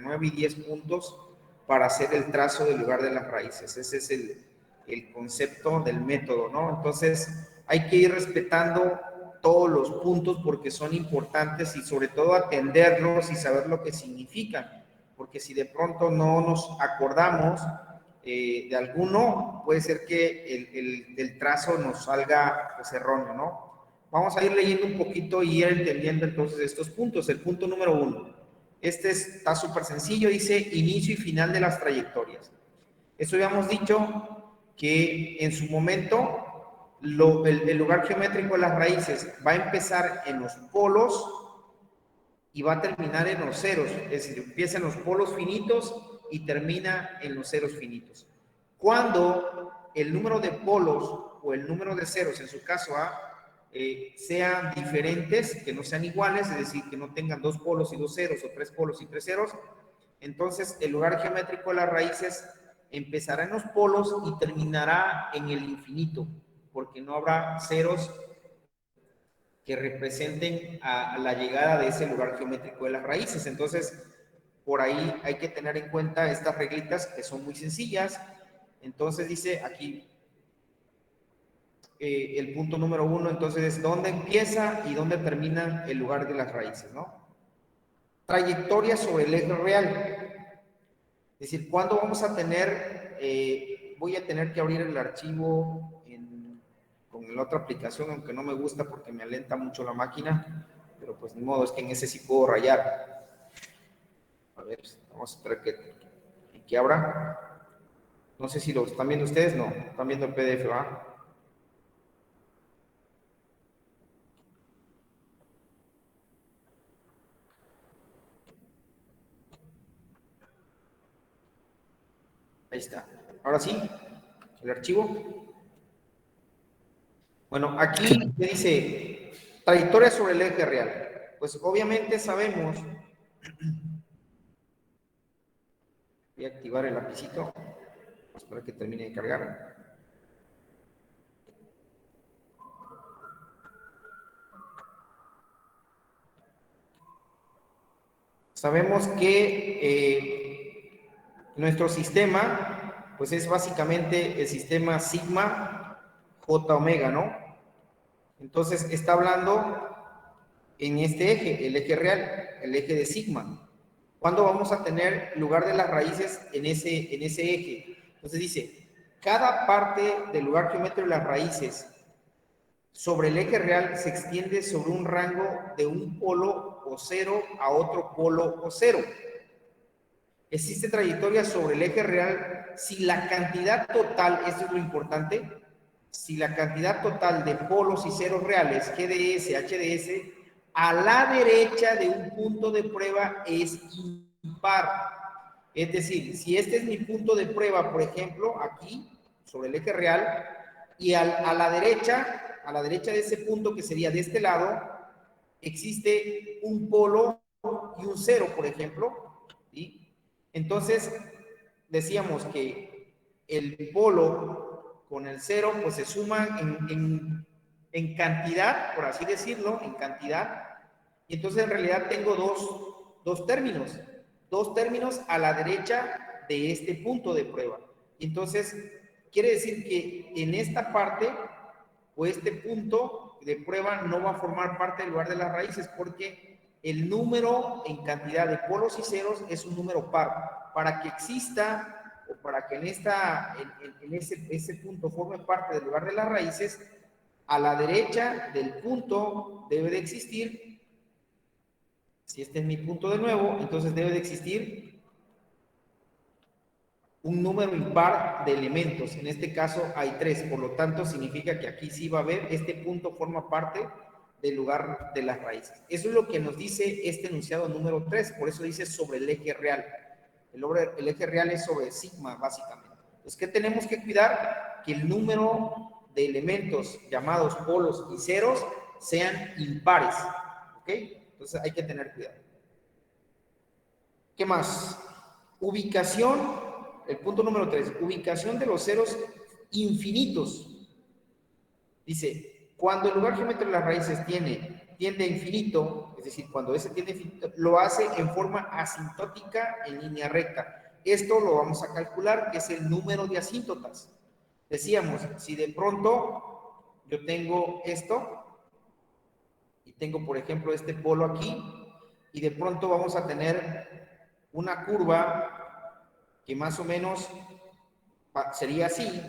9 y 10 puntos para hacer el trazo del lugar de las raíces. Ese es el concepto del método, ¿no? Entonces, hay que ir respetando todos los puntos porque son importantes y sobre todo atenderlos y saber lo que significan, porque si de pronto no nos acordamos de alguno, puede ser que el trazo nos salga pues, erróneo, ¿no? Vamos a ir leyendo un poquito y ir entendiendo entonces estos puntos. El punto número 1. Está súper sencillo, dice inicio y final de las trayectorias. Eso habíamos dicho que en su momento el lugar geométrico de las raíces va a empezar en los polos y va a terminar en los ceros, es decir, empieza en los polos finitos y termina en los ceros finitos. Cuando el número de polos o el número de ceros, en su caso A, sean diferentes, que no sean iguales, es decir, que no tengan 2 polos y 2 ceros o 3 polos y 3 ceros, entonces el lugar geométrico de las raíces empezará en los polos y terminará en el infinito, porque no habrá ceros que representen a la llegada de ese lugar geométrico de las raíces. Entonces, por ahí hay que tener en cuenta estas reglitas que son muy sencillas. Entonces dice aquí el punto número 1, entonces es dónde empieza y dónde termina el lugar de las raíces, ¿no? Trayectoria sobre el eje real. Es decir, ¿cuándo vamos a tener, voy a tener que abrir el archivo con la otra aplicación, aunque no me gusta porque me alenta mucho la máquina, pero pues ni modo, es que en ese sí puedo rayar. A ver, vamos a esperar que abra. No sé si lo están viendo ustedes, no, están viendo el PDF, ¿va? Ahí está. Ahora sí, el archivo. Bueno, aquí dice trayectoria sobre el eje real. Pues obviamente sabemos. Voy a activar el lapicito. Espero que termine de cargar. Sabemos que nuestro sistema, pues es básicamente el sistema sigma j omega, ¿no? Entonces está hablando en este eje, el eje real, el eje de sigma. ¿Cuándo vamos a tener lugar de las raíces en ese eje? Entonces dice, cada parte del lugar geométrico de las raíces sobre el eje real se extiende sobre un rango de un polo o cero a otro polo o cero. Existe trayectoria sobre el eje real si la cantidad total, esto es lo importante, si la cantidad total de polos y ceros reales, GDS, HDS, a la derecha de un punto de prueba es impar. Es decir, si este es mi punto de prueba, por ejemplo, aquí, sobre el eje real, y a la derecha de ese punto, que sería de este lado, existe un polo y un cero, por ejemplo, ¿sí? Entonces, decíamos que el polo con el cero, pues se suman en cantidad, por así decirlo, en cantidad, y entonces en realidad tengo dos términos a la derecha de este punto de prueba. Y entonces, quiere decir que en esta parte, o este punto de prueba no va a formar parte del lugar de las raíces, porque el número en cantidad de polos y ceros es un número par. Para que exista, o para que en ese punto forme parte del lugar de las raíces, a la derecha del punto debe de existir, si este es mi punto de nuevo, entonces debe de existir un número impar de elementos. En este caso hay 3, por lo tanto significa que aquí sí va a haber, este punto forma parte del lugar de las raíces. Eso es lo que nos dice este enunciado número 3, por eso dice sobre el eje real. El eje real es sobre sigma, básicamente. Entonces, ¿qué tenemos que cuidar? Que el número de elementos llamados polos y ceros sean impares, ¿ok? Entonces hay que tener cuidado. ¿Qué más? Ubicación, el punto número 3, ubicación de los ceros infinitos. Dice, cuando el lugar geométrico de las raíces tiene tiende a infinito, es decir, cuando ese tiende a infinito, lo hace en forma asintótica en línea recta. Esto lo vamos a calcular, que es el número de asíntotas. Decíamos, si de pronto yo tengo esto, y tengo, por ejemplo, este polo aquí, y de pronto vamos a tener una curva que más o menos sería así,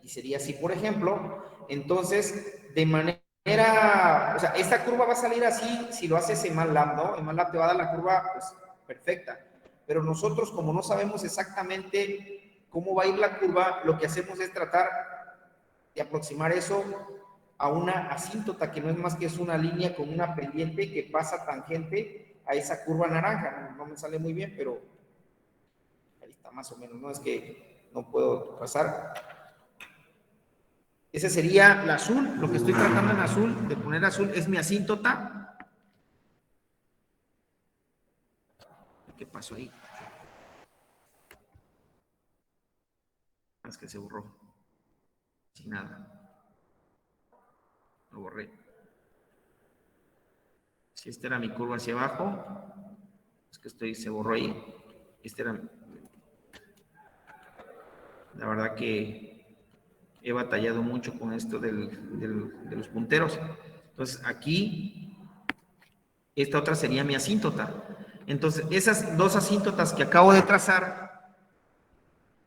y sería así, por ejemplo, entonces, de manera, o sea, esta curva va a salir así si lo haces en MATLAB, ¿no? En MATLAB te va a dar la curva, pues, perfecta, pero nosotros, como no sabemos exactamente cómo va a ir la curva, lo que hacemos es tratar de aproximar eso a una asíntota, que no es más que es una línea con una pendiente que pasa tangente a esa curva naranja. No me sale muy bien, pero ahí está más o menos, no es que no puedo pasar. Ese sería el azul, lo que estoy tratando en azul, de poner azul, es mi asíntota. ¿Qué pasó ahí? Es que se borró. Sin nada. Lo borré. Si esta era mi curva hacia abajo, es que se borró ahí. Este era. La verdad que he batallado mucho con esto de los punteros. Entonces aquí, esta otra sería mi asíntota. Entonces, esas dos asíntotas que acabo de trazar,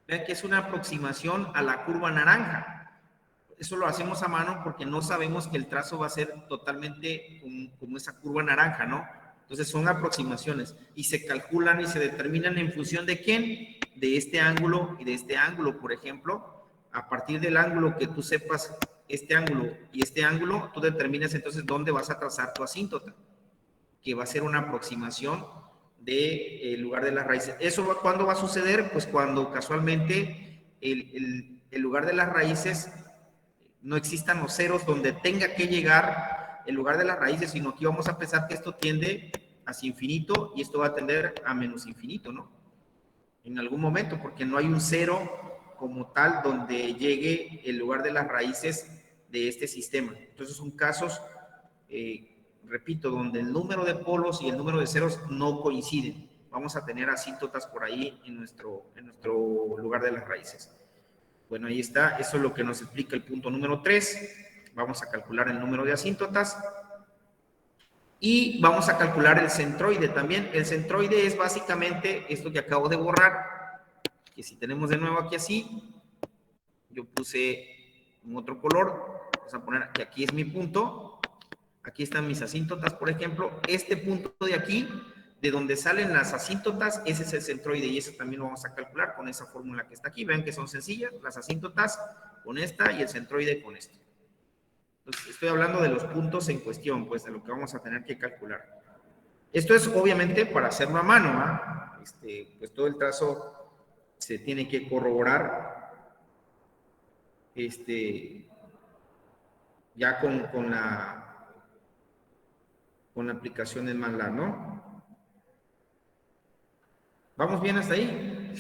vean que es una aproximación a la curva naranja. Eso lo hacemos a mano porque no sabemos que el trazo va a ser totalmente como esa curva naranja, ¿no? Entonces son aproximaciones y se calculan y se determinan en función de quién, de este ángulo y de este ángulo, por ejemplo. A partir del ángulo que tú sepas, este ángulo y este ángulo, tú determinas entonces dónde vas a trazar tu asíntota, que va a ser una aproximación del lugar de las raíces. ¿Eso cuándo va a suceder? Pues cuando casualmente el lugar de las raíces no existan los ceros donde tenga que llegar el lugar de las raíces, sino aquí vamos a pensar que esto tiende hacia infinito y esto va a tender a menos infinito, ¿no? En algún momento, porque no hay un cero como tal donde llegue el lugar de las raíces de este sistema. Entonces son casos, repito, donde el número de polos y el número de ceros no coinciden. Vamos a tener asíntotas por ahí en nuestro lugar de las raíces. Bueno, ahí está, eso es lo que nos explica el punto número 3. Vamos a calcular el número de asíntotas. Y vamos a calcular el centroide también. El centroide es básicamente esto que acabo de borrar, que si tenemos de nuevo aquí así, yo puse un otro color, vamos a poner que aquí es mi punto, aquí están mis asíntotas, por ejemplo, este punto de aquí, de donde salen las asíntotas, ese es el centroide y eso también lo vamos a calcular con esa fórmula que está aquí. Vean que son sencillas, las asíntotas con esta y el centroide con esto. Entonces, estoy hablando de los puntos en cuestión, pues de lo que vamos a tener que calcular. Esto es obviamente para hacerlo a mano, ¿eh? Pues todo el trazo se tiene que corroborar ya con la aplicación en MATLAB, ¿no? ¿Vamos bien hasta ahí?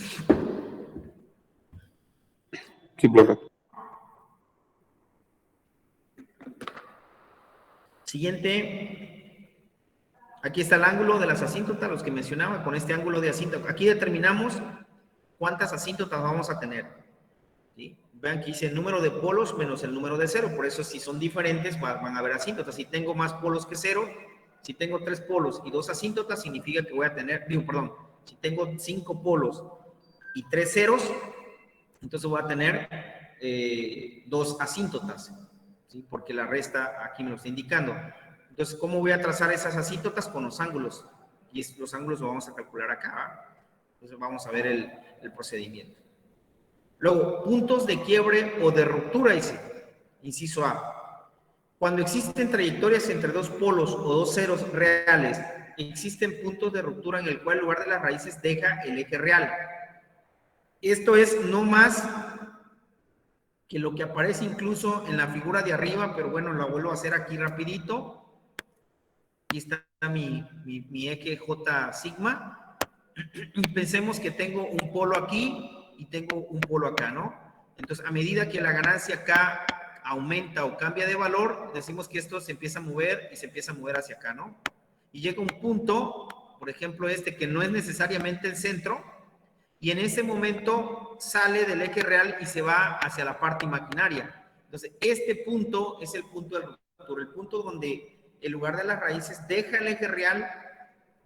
Sí, profe. Siguiente. Aquí está el ángulo de las asíntotas, los que mencionaba, con este ángulo de asíntota. Aquí determinamos cuántas asíntotas vamos a tener. ¿Sí? Vean que dice el número de polos menos el número de cero. Por eso, si son diferentes, van a haber asíntotas. Si tengo más polos que cero, si tengo 3 polos y 2 asíntotas, significa que voy a tener, si tengo 5 polos y 3 ceros, entonces voy a tener 2 asíntotas, ¿sí? Porque la resta aquí me lo está indicando. Entonces, ¿cómo voy a trazar esas asíntotas? Con los ángulos. Y los ángulos los vamos a calcular acá. Entonces, vamos a ver el procedimiento. Luego, puntos de quiebre o de ruptura, dice, inciso A. Cuando existen trayectorias entre 2 polos o 2 ceros reales, existen puntos de ruptura en el cual el lugar de las raíces deja el eje real. Esto es no más que lo que aparece incluso en la figura de arriba, pero bueno, la vuelvo a hacer aquí rapidito. Aquí está mi eje J sigma. Y pensemos que tengo un polo aquí y tengo un polo acá, ¿no? Entonces, a medida que la ganancia acá aumenta o cambia de valor, decimos que esto se empieza a mover y se empieza a mover hacia acá, ¿no? Y llega un punto, por ejemplo este, que no es necesariamente el centro, y en ese momento sale del eje real y se va hacia la parte imaginaria. Entonces, este punto es el punto de ruptura, el punto donde en lugar de las raíces deja el eje real,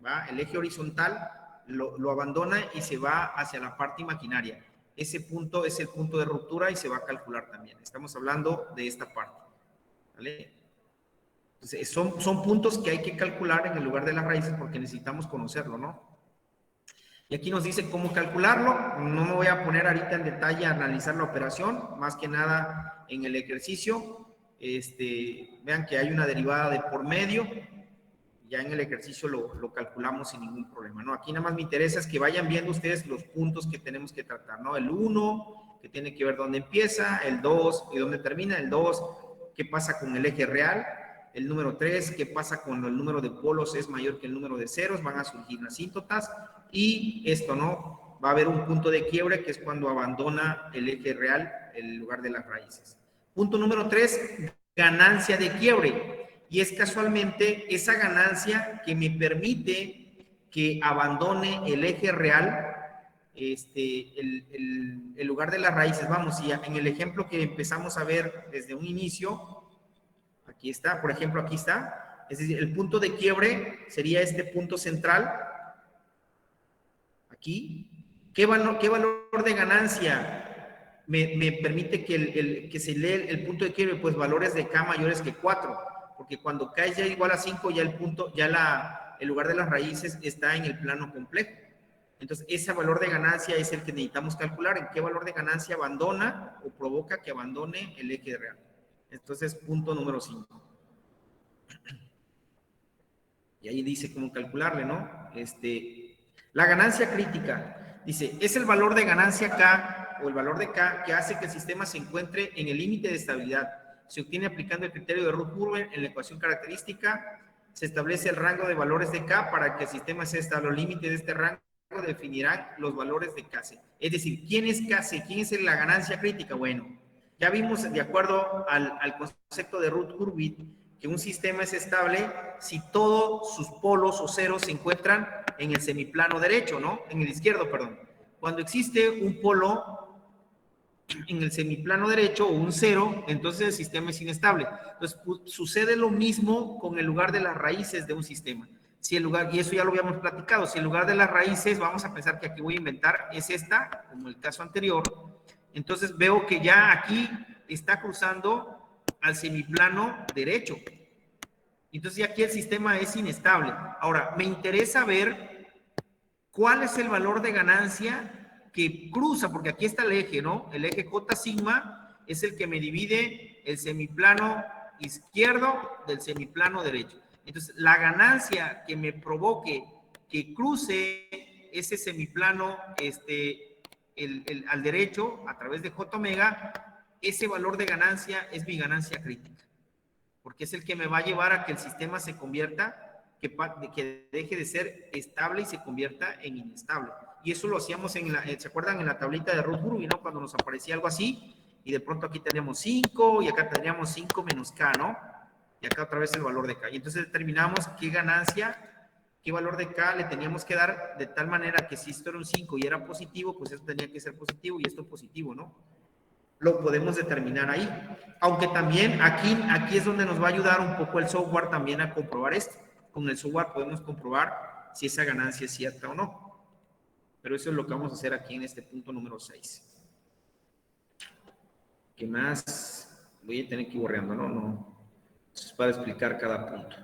¿va? El eje horizontal, lo abandona y se va hacia la parte imaginaria. Ese punto es el punto de ruptura y se va a calcular también. Estamos hablando de esta parte, ¿vale? Entonces, son puntos que hay que calcular en el lugar de las raíces porque necesitamos conocerlo, ¿no? Y aquí nos dice cómo calcularlo. No me voy a poner ahorita en detalle a analizar la operación, más que nada en el ejercicio. Vean que hay una derivada de por medio. Ya en el ejercicio lo calculamos sin ningún problema, ¿no? Aquí nada más me interesa es que vayan viendo ustedes los puntos que tenemos que tratar, ¿no? El 1, que tiene que ver dónde empieza, el 2, y dónde termina, el 2, qué pasa con el eje real, el número 3, qué pasa cuando el número de polos es mayor que el número de ceros, van a surgir asíntotas, y esto, ¿no? Va a haber un punto de quiebre que es cuando abandona el eje real en lugar de las raíces. Punto número 3, ganancia de quiebre. Y es casualmente esa ganancia que me permite que abandone el eje real, el lugar de las raíces. Vamos, y en el ejemplo que empezamos a ver desde un inicio, aquí está, por ejemplo, aquí está, es decir, el punto de quiebre sería este punto central, aquí. ¿Qué valor de ganancia me permite que se lee el punto de quiebre? Pues valores de K mayores que 4. Porque cuando K es ya igual a 5, ya el punto, ya el lugar de las raíces está en el plano complejo. Entonces, ese valor de ganancia es el que necesitamos calcular. ¿En qué valor de ganancia abandona o provoca que abandone el eje real? Entonces, punto número 5. Y ahí dice cómo calcularle, ¿no? La ganancia crítica. Dice, es el valor de ganancia K o el valor de K que hace que el sistema se encuentre en el límite de estabilidad. Se obtiene aplicando el criterio de Roth-Urban en la ecuación característica. Se establece el rango de valores de K para que el sistema sea estable. Los límites de este rango definirán los valores de Kc. Es decir, ¿quién es Kc? ¿Quién es la ganancia crítica? Bueno, ya vimos, de acuerdo al concepto de Roth-Urban, que un sistema es estable si todos sus polos o ceros se encuentran en el semiplano derecho, ¿no? En el izquierdo, perdón. Cuando existe un polo en el semiplano derecho o un cero, entonces el sistema es inestable. Entonces, sucede lo mismo con el lugar de las raíces de un sistema. Si el lugar, y eso ya lo habíamos platicado, si el lugar de las raíces, vamos a pensar que aquí voy a inventar, es esta, como el caso anterior, entonces veo que ya aquí está cruzando al semiplano derecho. Entonces ya aquí el sistema es inestable. Ahora, me interesa ver cuál es el valor de ganancia que cruza, porque aquí está el eje, ¿no? El eje J sigma es el que me divide el semiplano izquierdo del semiplano derecho. Entonces, la ganancia que me provoque que cruce ese semiplano al derecho a través de J omega, ese valor de ganancia es mi ganancia crítica, porque es el que me va a llevar a que el sistema se convierta, que deje de ser estable y se convierta en inestable. Y eso lo hacíamos ¿se acuerdan? En la tablita de Roth-Urban, ¿no? Cuando nos aparecía algo así, y de pronto aquí tenemos 5, y acá tendríamos 5 menos K, ¿no? Y acá otra vez el valor de K. Y entonces determinamos qué ganancia, qué valor de K le teníamos que dar, de tal manera que si esto era un 5 y era positivo, pues esto tenía que ser positivo, y esto positivo, ¿no? Lo podemos determinar ahí. Aunque también aquí es donde nos va a ayudar un poco el software también a comprobar esto. Con el software podemos comprobar si esa ganancia es cierta o no. Pero eso es lo que vamos a hacer aquí en este punto número 6. ¿Qué más? Voy a tener que ir borreando, ¿no? No. Eso es para explicar cada punto.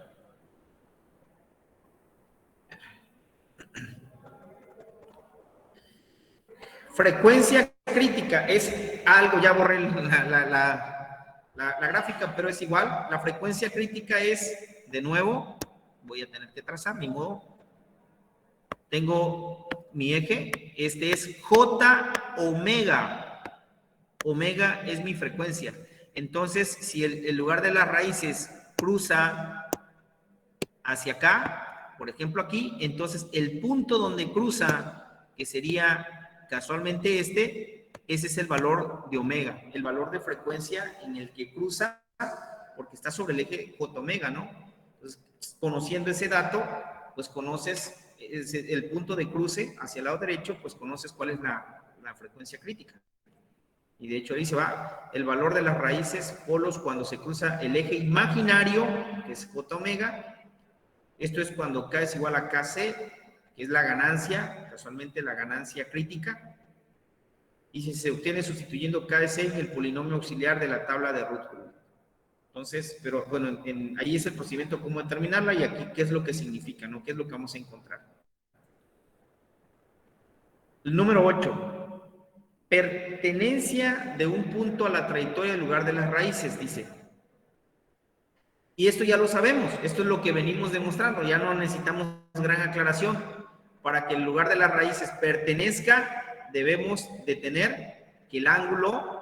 Frecuencia crítica es algo, ya borré la gráfica, pero es igual. La frecuencia crítica es, de nuevo, voy a tener que trazar, ni modo. Tengo mi eje, este es J omega. Omega es mi frecuencia. Entonces, si el lugar de las raíces cruza hacia acá, por ejemplo aquí, entonces el punto donde cruza, que sería casualmente ese es el valor de omega, el valor de frecuencia en el que cruza, porque está sobre el eje J omega, ¿no? Entonces, conociendo ese dato, pues conoces el punto de cruce hacia el lado derecho, pues conoces cuál es la frecuencia crítica. Y de hecho ahí se va el valor de las raíces polos cuando se cruza el eje imaginario, que es J omega. Esto es cuando K es igual a KC, que es la ganancia, casualmente la ganancia crítica. Y si se obtiene sustituyendo KC en el polinomio auxiliar de la tabla de Rutherford. Entonces, pero bueno, ahí es el procedimiento cómo determinarla y aquí qué es lo que significa, ¿no? ¿Qué es lo que vamos a encontrar? El número 8. Pertenencia de un punto a la trayectoria en lugar de las raíces, dice. Y esto ya lo sabemos, esto es lo que venimos demostrando, ya no necesitamos gran aclaración. Para que el lugar de las raíces pertenezca, debemos de tener que el ángulo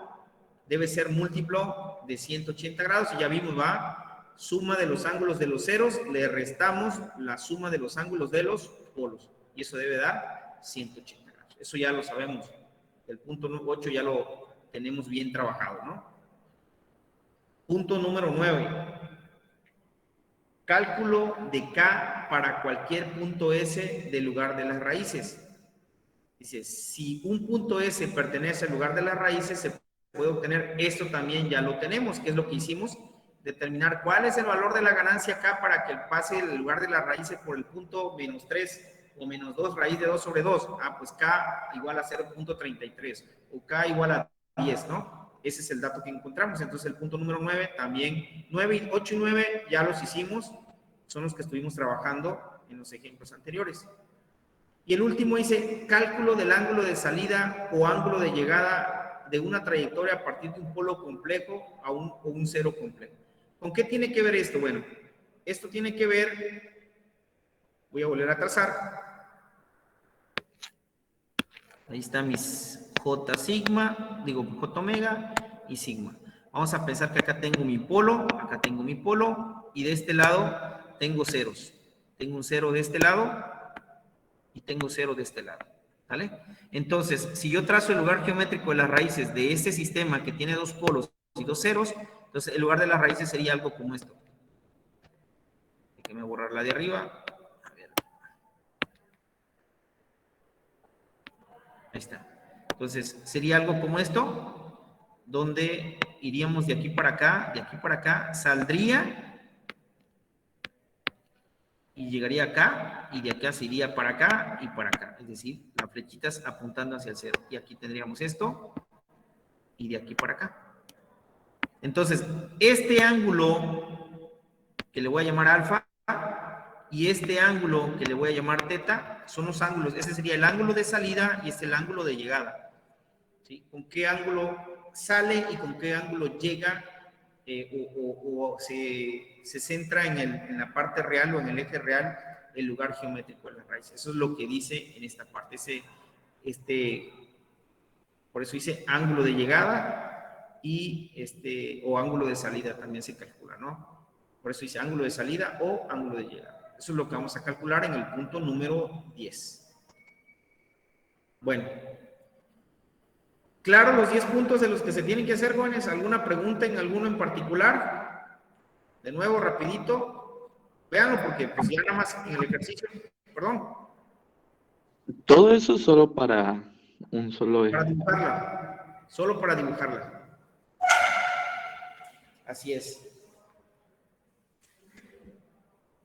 debe ser múltiplo de 180 grados, y ya vimos, va, suma de los ángulos de los ceros, le restamos la suma de los ángulos de los polos, y eso debe dar 180 grados. Eso ya lo sabemos. El punto 8 ya lo tenemos bien trabajado, ¿no? Punto número 9. Cálculo de K para cualquier punto S del lugar de las raíces. Dice, si un punto S pertenece al lugar de las raíces, se puede obtener, esto también ya lo tenemos, que es lo que hicimos, determinar cuál es el valor de la ganancia K para que pase el lugar de las raíces por el punto menos 3 o menos 2, raíz de 2 sobre 2. Ah, pues K igual a 0.33 o K igual a 10, ¿no? Ese es el dato que encontramos. Entonces el punto número 9 también, 9, 8 y 9 ya los hicimos, son los que estuvimos trabajando en los ejemplos anteriores. Y el último dice, cálculo del ángulo de salida o ángulo de llegada de una trayectoria a partir de un polo complejo a un cero complejo. ¿Con qué tiene que ver esto? Bueno, esto tiene que ver, voy a volver a trazar. Ahí están mis J sigma, digo J omega y sigma. Vamos a pensar que acá tengo mi polo, y de este lado tengo ceros. Tengo un cero de este lado y tengo cero de este lado. ¿Vale? Entonces, si yo trazo el lugar geométrico de las raíces de este sistema que tiene dos polos y dos ceros, entonces el lugar de las raíces sería algo como esto. Déjenme borrar la de arriba. A ver. Ahí está. Entonces, sería algo como esto, donde iríamos de aquí para acá, saldría y llegaría acá, y de acá se iría para acá y para acá. Es decir, las flechitas apuntando hacia el cero. Y aquí tendríamos esto, y de aquí para acá. Entonces, este ángulo que le voy a llamar alfa y este ángulo que le voy a llamar teta son los ángulos. Ese sería el ángulo de salida y este es el ángulo de llegada. ¿Sí? ¿Con qué ángulo sale y con qué ángulo llega o se centra en la parte real o en el eje real el lugar geométrico de la raíz? Eso es lo que dice en esta parte. Por eso dice ángulo de llegada y o ángulo de salida también se calcula, ¿no? Por eso dice ángulo de salida o ángulo de llegada. Eso es lo que vamos a calcular en el punto número 10. Bueno. Claro, los 10 puntos de los que se tienen que hacer, jóvenes. ¿Alguna pregunta en alguno en particular? De nuevo, rapidito. Véanlo porque pues ya nada más en el ejercicio, perdón. Todo eso solo para un solo eje. Para dibujarla. Solo para dibujarla. Así es.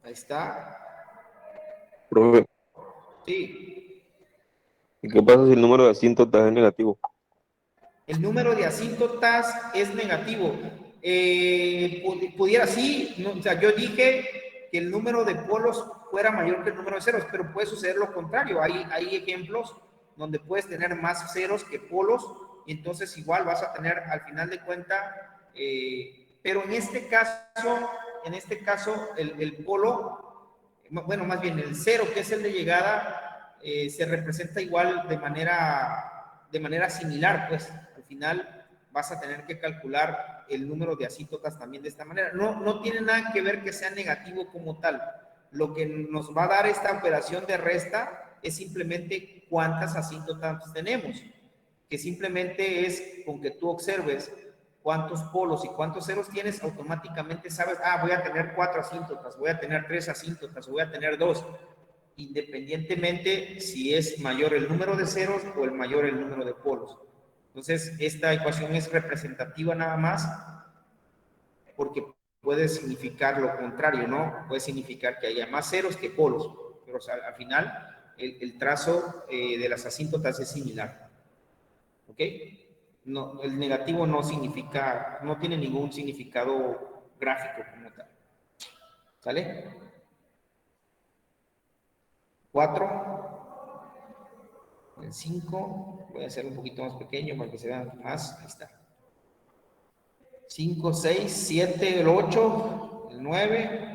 Ahí está. Profe, Sí. ¿y qué pasa si el número de asíntotas es negativo? El número de asíntotas es negativo. Pudiera, sí, no, o sea, yo dije que el número de polos fuera mayor que el número de ceros, pero puede suceder lo contrario. Hay ejemplos donde puedes tener más ceros que polos, y entonces igual vas a tener al final de cuenta, pero en este caso, el polo, bueno, más bien el cero, que es el de llegada, se representa igual de manera similar, pues al final vas a tener que calcular el número de asíntotas también de esta manera. No tiene nada que ver que sea negativo como tal. Lo que nos va a dar esta operación de resta es simplemente cuántas asíntotas tenemos. que simplemente es con que tú observes cuántos polos y cuántos ceros tienes, automáticamente sabes, voy a tener 4 asíntotas, voy a tener 3 asíntotas, voy a tener 2, independientemente si es mayor el número de ceros o el mayor el número de polos. Entonces, esta ecuación es representativa nada más porque puede significar lo contrario, ¿no? Puede significar que haya más ceros que polos, pero o sea, al final el trazo de las asíntotas es similar. ¿Ok? No, el negativo no significa, no tiene ningún significado gráfico como tal. ¿Sale? 4, el 5, voy a hacer un poquito más pequeño para que se vean más, ahí está. 5, 6, 7, el 8, el 9.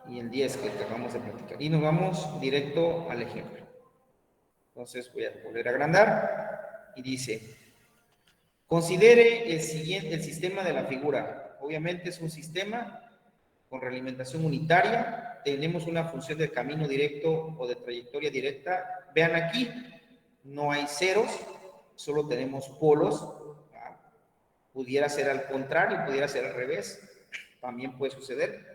Y el 10 que acabamos de platicar. Y nos vamos directo al ejemplo. Entonces voy a volver a agrandar y dice, considere el sistema de la figura. Obviamente es un sistema con realimentación unitaria. Tenemos una función de camino directo o de trayectoria directa. Vean aquí, no hay ceros, solo tenemos polos. Pudiera ser al contrario, pudiera ser al revés. También puede suceder.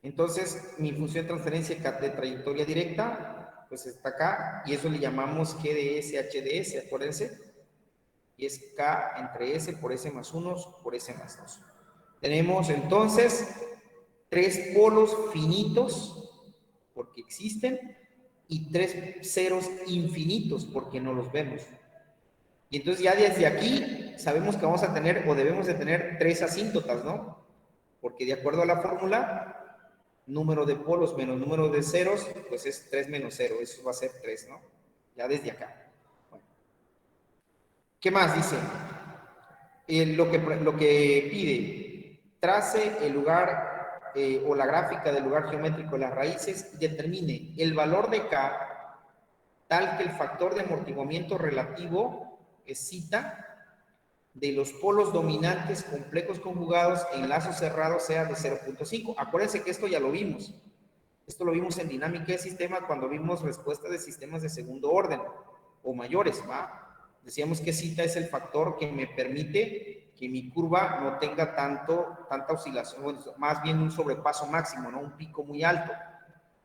Entonces, mi función de transferencia de trayectoria directa, pues está acá, y eso le llamamos GDS, HDS, acuérdense, y es K entre S por S más 1 por S más 2. Tenemos entonces 3 polos finitos, porque existen, y 3 ceros infinitos, porque no los vemos. Y entonces ya desde aquí sabemos que vamos a tener, o debemos de tener 3 asíntotas, ¿no? Porque de acuerdo a la fórmula, número de polos menos número de ceros, pues es 3 menos 0, eso va a ser 3, ¿no? Ya desde acá. Bueno. ¿Qué más dice? Lo que pide, trace el lugar o la gráfica del lugar geométrico de las raíces y determine el valor de K tal que el factor de amortiguamiento relativo es zeta de los polos dominantes complejos conjugados en lazos cerrados sea de 0.5. Acuérdense que esto ya lo vimos. Esto lo vimos en dinámica de sistema cuando vimos respuestas de sistemas de segundo orden o mayores, ¿va? Decíamos que zeta es el factor que me permite que mi curva no tenga tanta oscilación, bueno, más bien un sobrepaso máximo, ¿no? Un pico muy alto.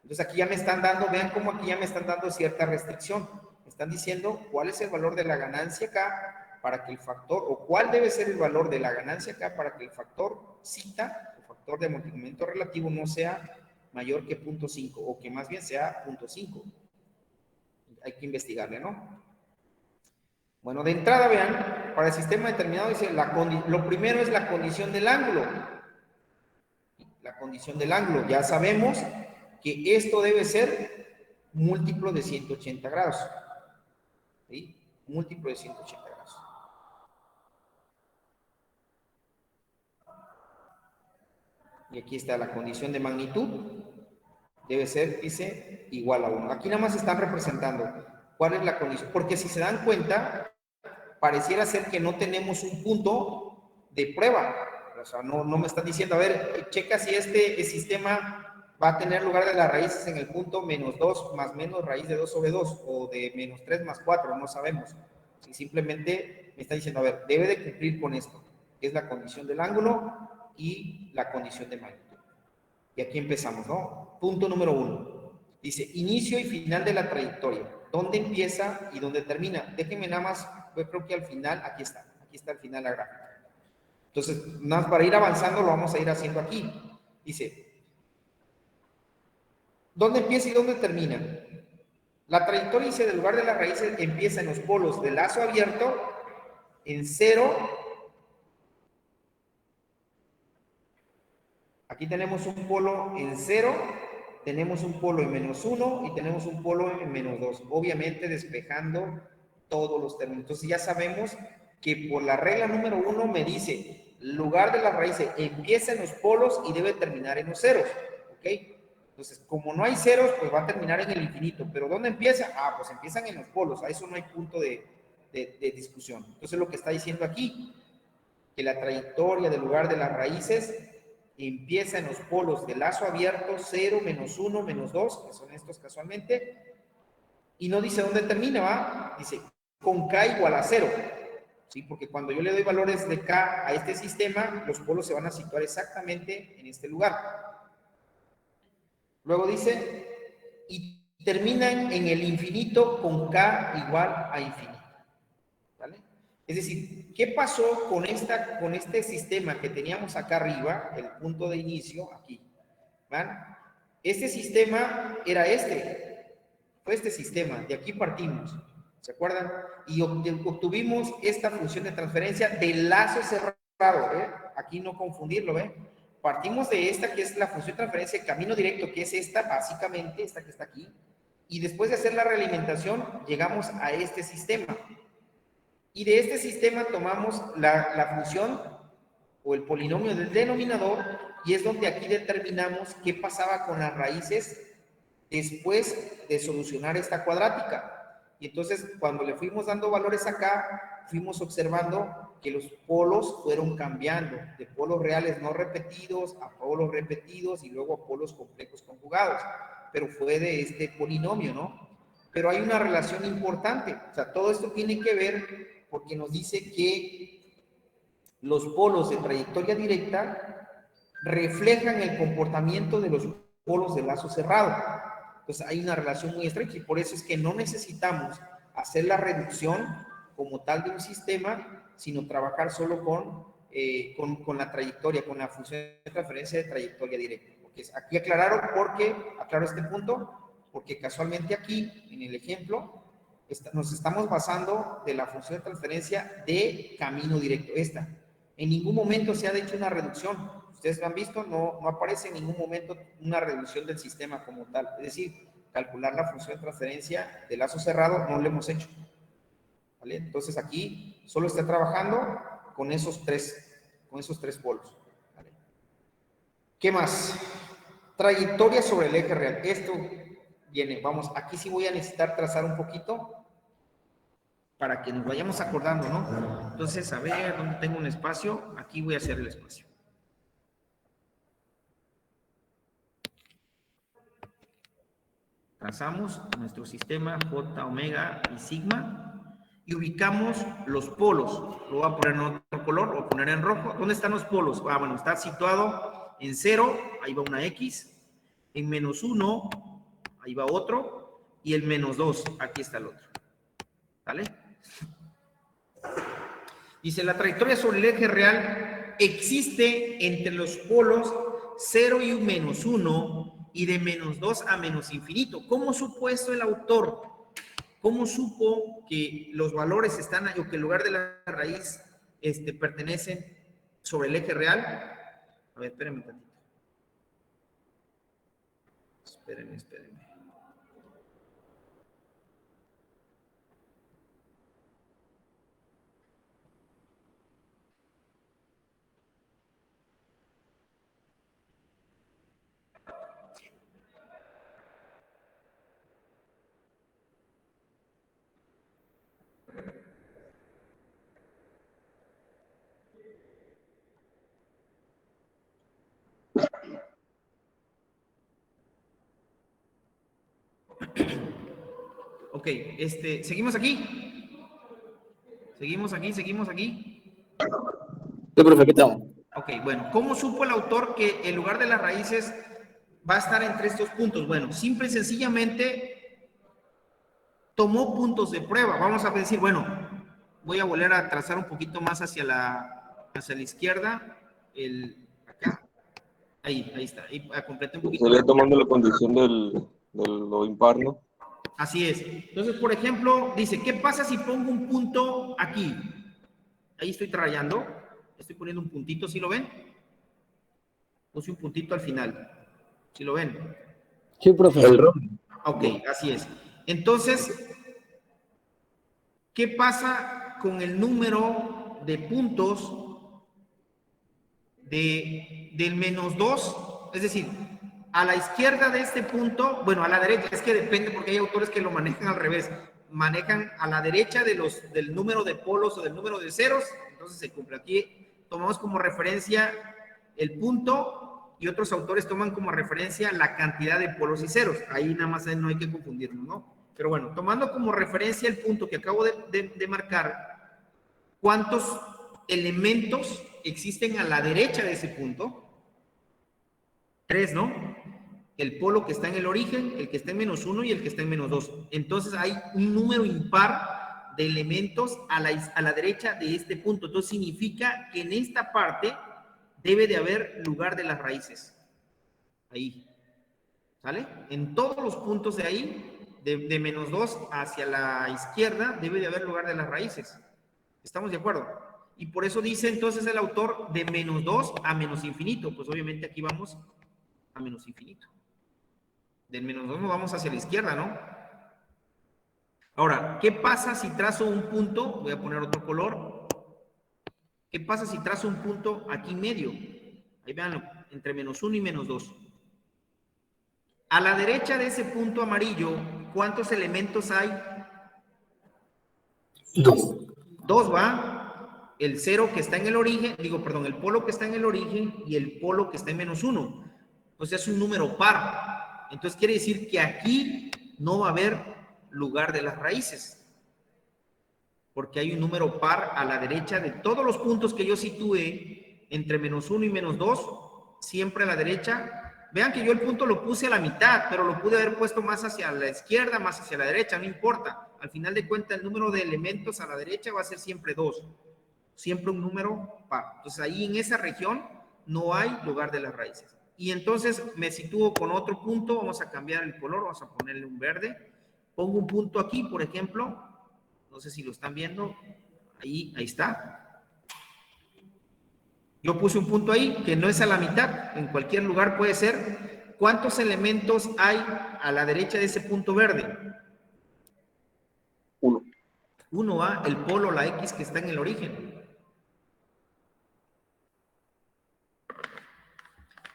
Entonces aquí ya me están dando, vean cómo aquí ya me están dando cierta restricción. Me están diciendo cuál es el valor de la ganancia acá para que el factor, o cuál debe ser el valor de la ganancia acá para que el factor zeta, el factor de amortiguamiento relativo, no sea mayor que 0.5 o que más bien sea 0.5. Hay que investigarle, ¿no? Bueno, de entrada, vean, para el sistema determinado dice, lo primero es la condición del ángulo. La condición del ángulo, ya sabemos que esto debe ser múltiplo de 180 grados. ¿Sí? Múltiplo de 180 grados. Y aquí está la condición de magnitud. Debe ser, dice, igual a 1. Aquí nada más están representando cuál es la condición. Porque si se dan cuenta, pareciera ser que no tenemos un punto de prueba. O sea, no me están diciendo, a ver, checa si el sistema va a tener lugar de las raíces en el punto menos 2 más menos raíz de 2 sobre 2 o de menos 3 más 4, no sabemos. Y simplemente me está diciendo, a ver, debe de cumplir con esto, que es la condición del ángulo y la condición de magnitud. Y aquí empezamos, ¿no? Punto número 1. Dice, inicio y final de la trayectoria. ¿Dónde empieza y dónde termina? Déjenme nada más, yo creo que al final, aquí está al final la gráfica. Entonces, nada más para ir avanzando lo vamos a ir haciendo aquí. Dice, ¿dónde empieza y dónde termina? La trayectoria, dice, del lugar de las raíces empieza en los polos del lazo abierto en 0. Aquí tenemos un polo en 0, tenemos un polo en menos 1 y tenemos un polo en menos 2. Obviamente despejando todos los términos. Entonces ya sabemos que por la regla número 1 me dice, el lugar de las raíces empieza en los polos y debe terminar en los ceros. ¿Ok? Entonces, como no hay ceros, pues va a terminar en el infinito. ¿Pero dónde empieza? Pues empiezan en los polos. A eso no hay punto de discusión. Entonces lo que está diciendo aquí, que la trayectoria del lugar de las raíces empieza en los polos de lazo abierto, 0, menos 1, menos 2, que son estos casualmente, y no dice dónde termina, ¿va? Dice con K igual a 0, ¿sí? Porque cuando yo le doy valores de K a este sistema, los polos se van a situar exactamente en este lugar. Luego dice, y terminan en el infinito con K igual a infinito, ¿vale? Es decir, ¿qué pasó con este sistema que teníamos acá arriba, el punto de inicio, aquí? ¿Vale? Este sistema era fue este sistema, de aquí partimos, ¿se acuerdan? Y obtuvimos esta función de transferencia del lazo cerrado, ¿eh? Aquí no confundirlo, ¿eh? Partimos de esta que es la función de transferencia de camino directo, que es esta, básicamente, esta que está aquí, y después de hacer la realimentación, llegamos a este sistema. Y de este sistema tomamos la función o el polinomio del denominador, y es donde aquí determinamos qué pasaba con las raíces después de solucionar esta cuadrática. Y entonces, cuando le fuimos dando valores acá, fuimos observando que los polos fueron cambiando de polos reales no repetidos a polos repetidos y luego a polos complejos conjugados. Pero fue de este polinomio, ¿no? Pero hay una relación importante. O sea, todo esto tiene que ver porque nos dice que los polos de trayectoria directa reflejan el comportamiento de los polos de lazo cerrado. Entonces hay una relación muy estrecha y por eso es que no necesitamos hacer la reducción como tal de un sistema, sino trabajar solo con la trayectoria, con la función de transferencia de trayectoria directa. Porque aquí aclaro este punto, porque casualmente aquí, en el ejemplo, nos estamos basando de la función de transferencia de camino directo, esta. En ningún momento se ha hecho una reducción. Ustedes lo han visto, no aparece en ningún momento una reducción del sistema como tal. Es decir, calcular la función de transferencia de lazo cerrado no lo hemos hecho. ¿Vale? Entonces aquí solo está trabajando con esos tres polos. ¿Vale? ¿Qué más? Trayectoria sobre el eje real. Esto viene, vamos, aquí sí voy a necesitar trazar un poquito para que nos vayamos acordando, ¿no? Entonces, a ver, ¿dónde tengo un espacio? Aquí voy a hacer el espacio. Trazamos nuestro sistema J, omega y sigma y ubicamos los polos. Lo voy a poner en otro color, lo voy a poner en rojo. ¿Dónde están los polos? Ah, bueno, está situado en 0, ahí va una X. En menos 1, ahí va otro. Y el menos 2, aquí está el otro. ¿Vale? Dice, la trayectoria sobre el eje real existe entre los polos 0 y un menos 1 y de menos 2 a menos infinito. ¿Cómo supo esto el autor? ¿Cómo supo que los valores están, o que el lugar de la raíz pertenecen sobre el eje real? A ver, espérenme un tantito. Espérenme. Ok, ¿seguimos aquí? ¿Seguimos aquí? Sí, profe, ¿qué tal? Ok, bueno, ¿cómo supo el autor que el lugar de las raíces va a estar entre estos puntos? Bueno, simple y sencillamente tomó puntos de prueba. Vamos a decir, bueno, voy a volver a trazar un poquito más hacia la izquierda, acá. Ahí está, ahí completé un poquito. Se le tomando la condición de lo impar, ¿no? Así es. Entonces, por ejemplo, dice, ¿qué pasa si pongo un punto aquí? Ahí estoy trayendo, estoy poniendo un puntito, ¿sí lo ven? Puse un puntito al final, ¿sí lo ven? Sí, profe. Ok, así es. Entonces, ¿qué pasa con el número de puntos del menos 2? Es decir, a la izquierda de este punto, bueno, a la derecha, es que depende porque hay autores que lo manejan al revés. Manejan a la derecha del número de polos o del número de ceros, entonces se cumple. Aquí tomamos como referencia el punto y otros autores toman como referencia la cantidad de polos y ceros. Ahí nada más no hay que confundirnos, ¿no? Pero bueno, tomando como referencia el punto que acabo de marcar, ¿cuántos elementos existen a la derecha de ese punto? 3, ¿no? El polo que está en el origen, el que está en -1 y el que está en -2. Entonces hay un número impar de elementos a la derecha de este punto. Entonces significa que en esta parte debe de haber lugar de las raíces. Ahí. ¿Sale? En todos los puntos de ahí, de -2 hacia la izquierda, debe de haber lugar de las raíces. ¿Estamos de acuerdo? Y por eso dice entonces el autor de -2 a menos infinito. Pues obviamente aquí vamos a menos infinito. Del -2 nos vamos hacia la izquierda, ¿no? Ahora, ¿qué pasa si trazo un punto? Voy a poner otro color. ¿Qué pasa si trazo un punto aquí medio? Ahí veanlo, entre -1 y -2. A la derecha de ese punto amarillo, ¿cuántos elementos hay? 2. 2, ¿va? El cero que está en el origen, el polo que está en el origen y el polo que está en -1. Pues es un número par. Entonces quiere decir que aquí no va a haber lugar de las raíces. Porque hay un número par a la derecha de todos los puntos que yo situé entre -1 y -2, siempre a la derecha. Vean que yo el punto lo puse a la mitad, pero lo pude haber puesto más hacia la izquierda, más hacia la derecha, no importa. Al final de cuentas, el número de elementos a la derecha va a ser siempre 2. Siempre un número par. Entonces, ahí en esa región no hay lugar de las raíces. Y entonces me sitúo con otro punto. Vamos a cambiar el color, vamos a ponerle un verde. Pongo un punto aquí, por ejemplo. No sé si lo están viendo. Ahí está. Yo puse un punto ahí que no es a la mitad, en cualquier lugar puede ser. ¿Cuántos elementos hay a la derecha de ese punto verde? 1. 1, ¿va? El polo, la X que está en el origen.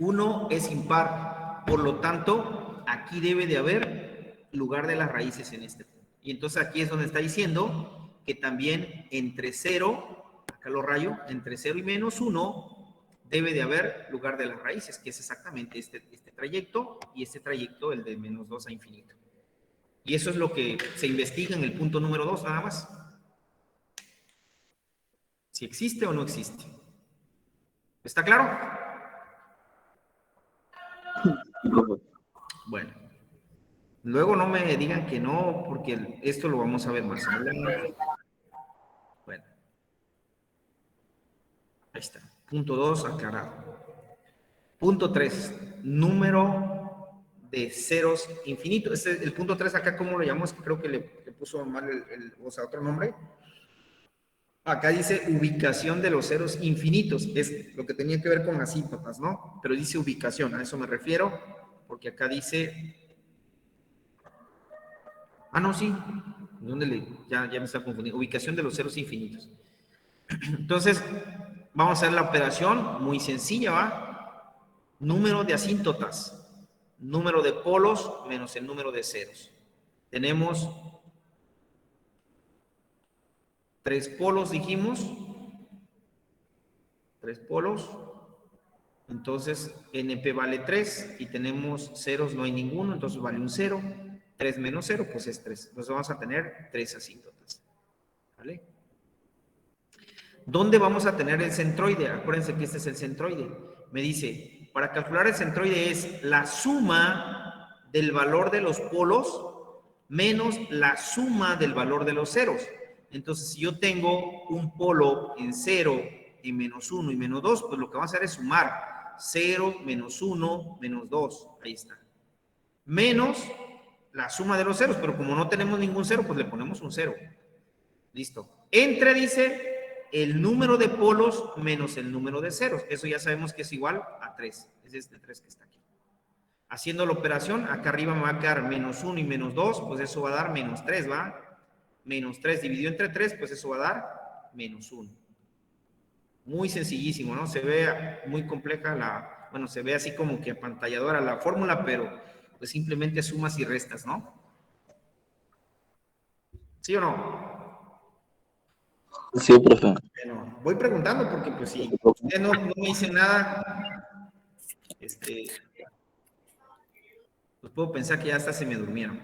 1 es impar, por lo tanto, aquí debe de haber lugar de las raíces en este punto. Y entonces aquí es donde está diciendo que también entre 0, acá lo rayo, entre 0 y -1, debe de haber lugar de las raíces, que es exactamente este trayecto, y este trayecto, el de -2 a infinito. Y eso es lo que se investiga en el punto número 2, nada más. Si existe o no existe. ¿Está claro? Bueno. Luego no me digan que no, porque esto lo vamos a ver más adelante. Bueno. Ahí está. Punto 2, aclarado. Punto 3, número de ceros infinito. El punto 3 acá, ¿cómo lo llamamos? Creo que le puso mal otro nombre. Acá dice ubicación de los ceros infinitos. Es lo que tenía que ver con asíntotas, ¿no? Pero dice ubicación, a eso me refiero, porque acá dice... Ah, no, sí. Ya me está confundiendo. Ubicación de los ceros infinitos. Entonces, vamos a hacer la operación muy sencilla, ¿va? Número de asíntotas. Número de polos menos el número de ceros. Tenemos 3 polos, dijimos. 3 polos. Entonces, NP vale 3 y tenemos ceros, no hay ninguno, entonces vale un 0. 3 menos 0, pues es 3. Entonces vamos a tener 3 asíntotas. ¿Vale? ¿Dónde vamos a tener el centroide? Acuérdense que este es el centroide. Me dice, para calcular el centroide es la suma del valor de los polos menos la suma del valor de los ceros. Entonces, si yo tengo un polo en 0, en -1 y -2, pues lo que vamos a hacer es sumar 0, -1, -2. Ahí está. Menos la suma de los ceros, pero como no tenemos ningún cero, pues le ponemos un 0. Listo. Entre, dice, el número de polos menos el número de ceros. Eso ya sabemos que es igual a 3. Es este 3 que está aquí. Haciendo la operación, acá arriba me va a quedar -1 y -2, pues eso va a dar -3, ¿va? -3 dividido entre 3, pues eso va a dar -1. Muy sencillísimo, ¿no? Se ve muy compleja bueno, se ve así como que apantalladora la fórmula, pero pues simplemente sumas y restas, ¿no? ¿Sí o no? Sí, profe. Bueno, voy preguntando porque pues si usted no me dice nada, Pues puedo pensar que ya hasta se me durmieron.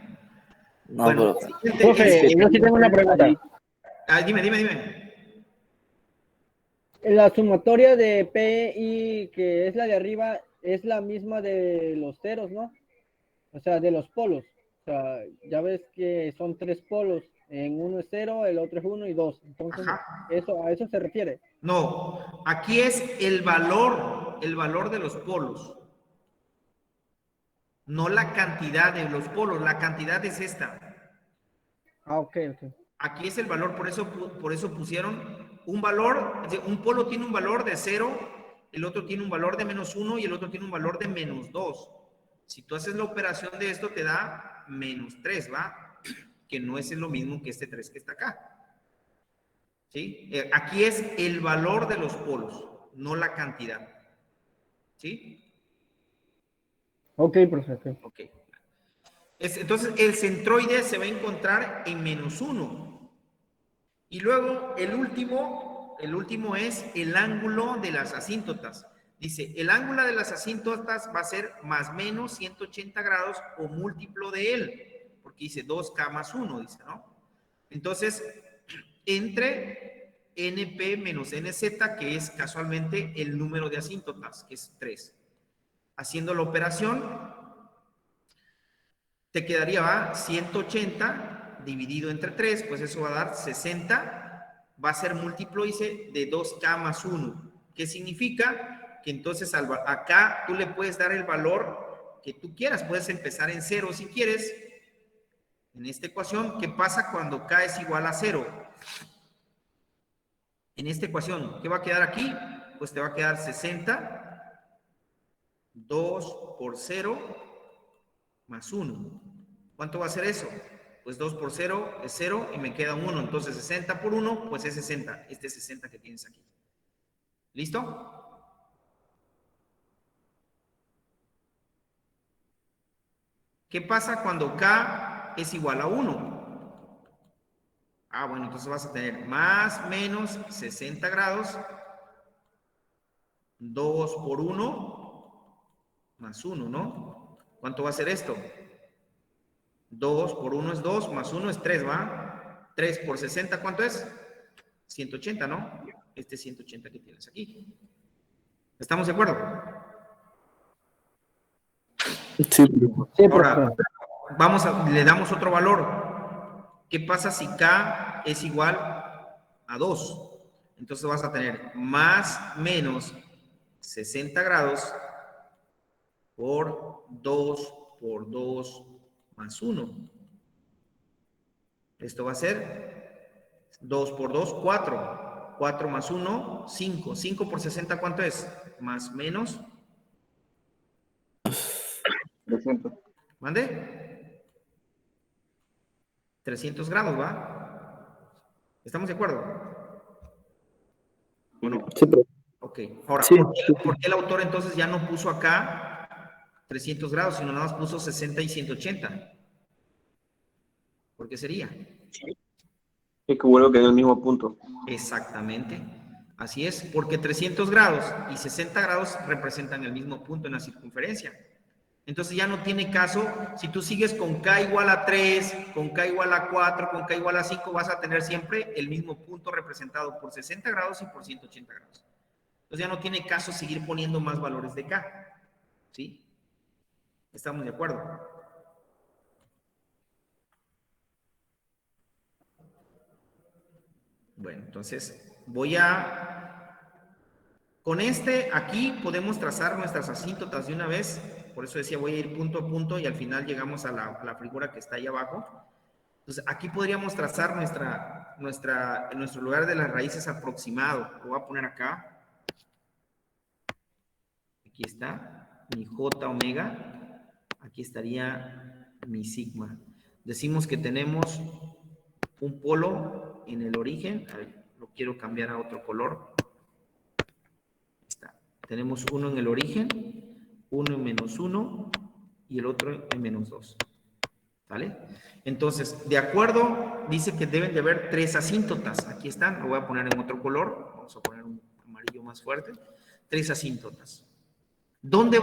No, Bueno, profe. siguiente, Profe, yo sí tengo una pregunta. dime. La sumatoria de P y que es la de arriba es la misma de los ceros, ¿no? O sea, de los polos. O sea, ya ves que son 3 polos. En uno es 0, el otro es 1 y 2. Entonces, Ajá. a eso se refiere. No, aquí es el valor de los polos. No la cantidad de los polos, la cantidad es esta. Ok. Aquí es el valor, por eso pusieron un valor, un polo tiene un valor de 0, el otro tiene un valor de -1 y el otro tiene un valor de -2. Si tú haces la operación de esto, te da -3, ¿va? Que no es lo mismo que este 3 que está acá. ¿Sí? Aquí es el valor de los polos, no la cantidad. ¿Sí? Ok, profe. Ok. Entonces, el centroide se va a encontrar en -1. Y luego, el último es el ángulo de las asíntotas. Dice, el ángulo de las asíntotas va a ser más menos 180 grados o múltiplo de él, porque dice 2K más 1, dice, ¿no? Entonces, entre NP menos NZ, que es casualmente el número de asíntotas, que es 3. Haciendo la operación, te quedaría, ¿va? 180 dividido entre 3, pues eso va a dar 60, va a ser múltiplo, dice, de 2K más 1. ¿Qué significa? Que entonces acá tú le puedes dar el valor que tú quieras. Puedes empezar en 0 si quieres. En esta ecuación, ¿qué pasa cuando K es igual a 0? En esta ecuación, ¿qué va a quedar aquí? Pues te va a quedar 60, 2 por 0, más 1. ¿Cuánto va a ser eso? Pues 2 por 0 es 0 y me queda 1. Entonces 60 por 1, pues es 60. Este es 60 que tienes aquí. ¿Listo? ¿Qué pasa cuando K es igual a 1? Ah, bueno, entonces vas a tener más menos 60 grados, 2 por 1, más 1, ¿no? ¿Cuánto va a ser esto? 2 por 1 es 2, más 1 es 3, ¿va? 3 por 60, ¿cuánto es? 180, ¿no? Este 180 que tienes aquí. ¿Estamos de acuerdo? Sí. Ahora, le damos otro valor. ¿Qué pasa si K es igual a 2? Entonces vas a tener más menos 60 grados por 2 más 1. Esto va a ser 2 por 2, 4. 4 más 1, 5. 5 por 60, ¿cuánto es? Más menos. 300. ¿Mande? 300 grados, ¿va? ¿Estamos de acuerdo? Bueno, Sí, profe. ok. Ahora, Sí. ¿por qué el autor entonces ya no puso acá 300 grados, sino nada más puso 60 y 180? ¿Por qué sería? Es que vuelvo a quedar en el mismo punto. Exactamente. Así es, porque 300 grados y 60 grados representan el mismo punto en la circunferencia. Entonces ya no tiene caso, si tú sigues con K igual a 3, con K igual a 4, con K igual a 5, vas a tener siempre el mismo punto representado por 60 grados y por 180 grados. Entonces ya no tiene caso seguir poniendo más valores de K. ¿Sí? ¿Estamos de acuerdo? Bueno, entonces con aquí podemos trazar nuestras asíntotas de una vez. Por eso decía, voy a ir punto a punto y al final llegamos a la figura que está ahí abajo. Entonces, aquí podríamos trazar nuestro lugar de las raíces aproximado. Lo voy a poner acá. Aquí está mi J omega. Aquí estaría mi sigma. Decimos que tenemos un polo en el origen. A ver, lo quiero cambiar a otro color. Ahí está. Tenemos uno en el origen, uno en -1 y el otro en -2. ¿Vale? Entonces, de acuerdo, dice que deben de haber 3 asíntotas. Aquí están, lo voy a poner en otro color. Vamos a poner un amarillo más fuerte. 3 asíntotas. ¿Dónde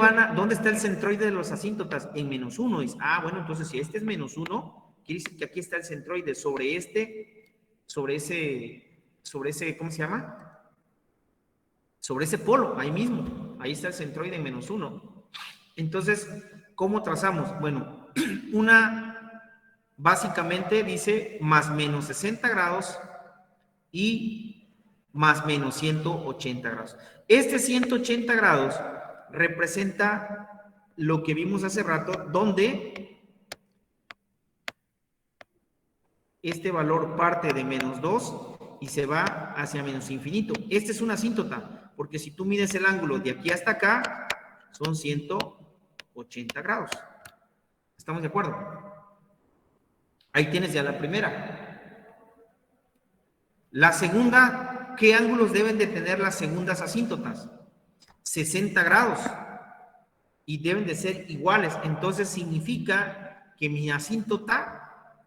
está el centroide de los asíntotas? En -1. Dice, bueno, entonces si este es -1, quiere decir que aquí está el centroide sobre ese, ¿cómo se llama? Sobre ese polo, ahí mismo. Ahí está el centroide en -1. Entonces, ¿cómo trazamos? Bueno, básicamente dice más -60 grados y más -180 grados. Este 180 grados representa lo que vimos hace rato, donde este valor parte de -2 y se va hacia -infinito. Este es una asíntota, porque si tú mides el ángulo de aquí hasta acá, son 180 grados. ¿Estamos de acuerdo? Ahí tienes ya la primera. La segunda, ¿qué ángulos deben de tener las segundas asíntotas? 60 grados. Y deben de ser iguales. Entonces significa que mi asíntota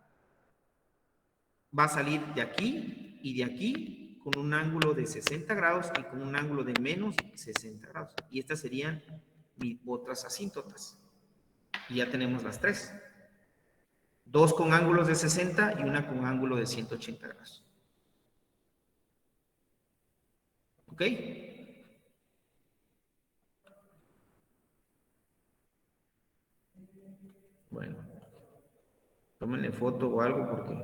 va a salir de aquí y de aquí con un ángulo de 60 grados y con un ángulo de -60 grados. Y estas serían mis otras asíntotas. Y ya tenemos las tres. Dos con ángulos de 60 y una con ángulo de 180 grados. ¿Ok? Bueno, tómenle foto o algo porque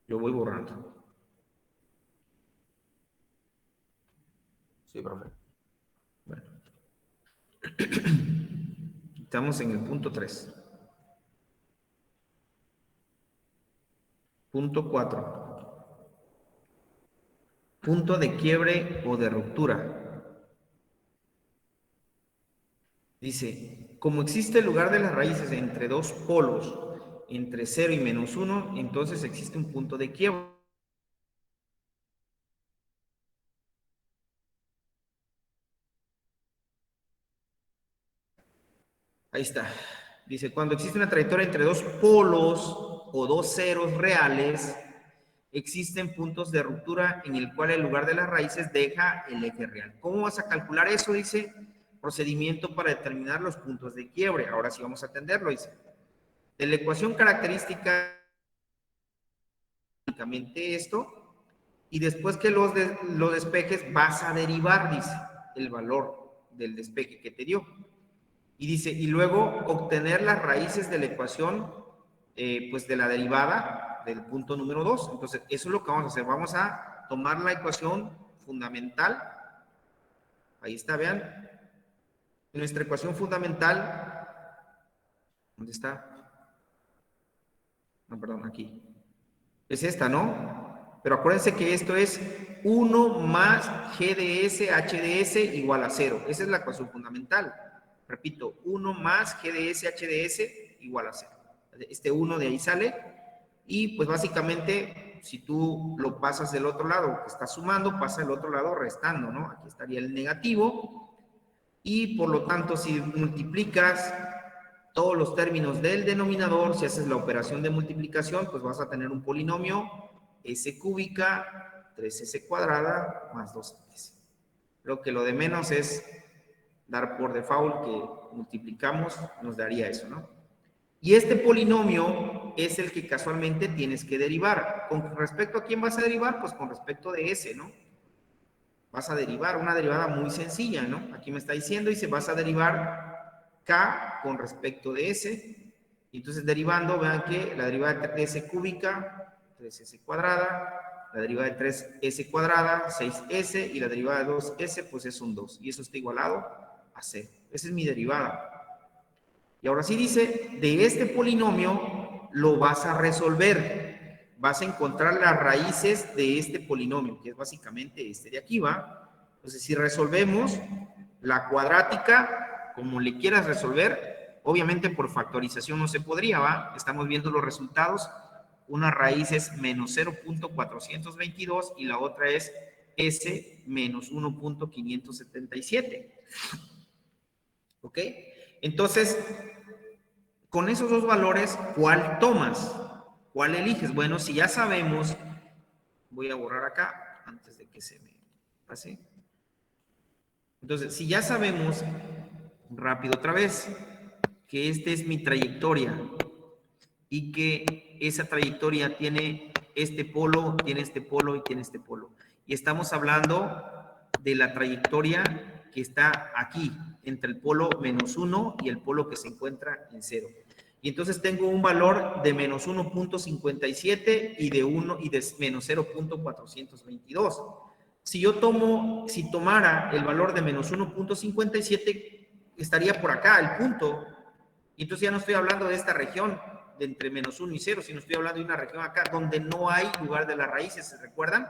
yo voy borrando. Sí, profe. Bueno. Estamos en el punto 3. Punto 4. Punto de quiebre o de ruptura. Dice, como existe el lugar de las raíces entre dos polos, entre 0 y -1, entonces existe un punto de quiebre. Ahí está. Dice, cuando existe una trayectoria entre dos polos o dos ceros reales, existen puntos de ruptura en el cual el lugar de las raíces deja el eje real. ¿Cómo vas a calcular eso? Dice, procedimiento para determinar los puntos de quiebre. Ahora sí vamos a atenderlo, dice. De la ecuación característica, únicamente esto, y después que lo despejes, vas a derivar, dice, el valor del despeje que te dio. Y dice, y luego obtener las raíces de la ecuación, pues de la derivada del punto número 2. Entonces, eso es lo que vamos a hacer. Vamos a tomar la ecuación fundamental. Ahí está, vean. Nuestra ecuación fundamental, ¿dónde está? No, perdón, aquí. Es esta, ¿no? Pero acuérdense que esto es 1 más GDS HDS igual a 0. Esa es la ecuación fundamental. Repito, 1 más GDS HDS igual a 0. Este 1 de ahí sale. Y pues básicamente, si tú lo pasas del otro lado, que está sumando, pasa del otro lado restando, ¿no? Aquí estaría el negativo. Y por lo tanto, si multiplicas todos los términos del denominador, si haces la operación de multiplicación, pues vas a tener un polinomio s cúbica, 3s cuadrada, más 2s. Creo que lo de menos es dar por default que multiplicamos, nos daría eso, ¿no? Y este polinomio es el que casualmente tienes que derivar. ¿Con respecto a quién vas a derivar? Pues con respecto de s, ¿no? Vas a derivar una derivada muy sencilla, ¿no? Aquí me está diciendo, dice, vas a derivar k con respecto de s. Y entonces derivando, vean que la derivada de 3s cúbica, 3s cuadrada, la derivada de 3s cuadrada, 6s, y la derivada de 2s, pues es un 2. Y eso está igualado a 0. Esa es mi derivada. Y ahora sí dice, de este polinomio lo vas a resolver. Vas a encontrar las raíces de este polinomio, que es básicamente este de aquí, ¿va? Entonces, si resolvemos la cuadrática, como le quieras resolver, obviamente por factorización no se podría, ¿va? Estamos viendo los resultados. Una raíz es menos 0.422 y la otra es S menos 1.577. ¿Ok? Entonces, con esos dos valores, ¿cuál tomas? ¿Cuál eliges? Bueno, si ya sabemos, voy a borrar acá antes de que se me pase. Entonces, si ya sabemos rápido otra vez, que esta es mi trayectoria y que esa trayectoria tiene este polo, tiene este polo y tiene este polo. Y estamos hablando de la trayectoria que está aquí, entre el polo -1 y el polo que se encuentra en 0. Y entonces tengo un valor de menos 1.57 y de menos 0.422. Si tomara el valor de menos 1.57, estaría por acá el punto. Y entonces ya no estoy hablando de esta región de entre menos 1 y 0, sino estoy hablando de una región acá donde no hay lugar de las raíces. ¿Se recuerdan?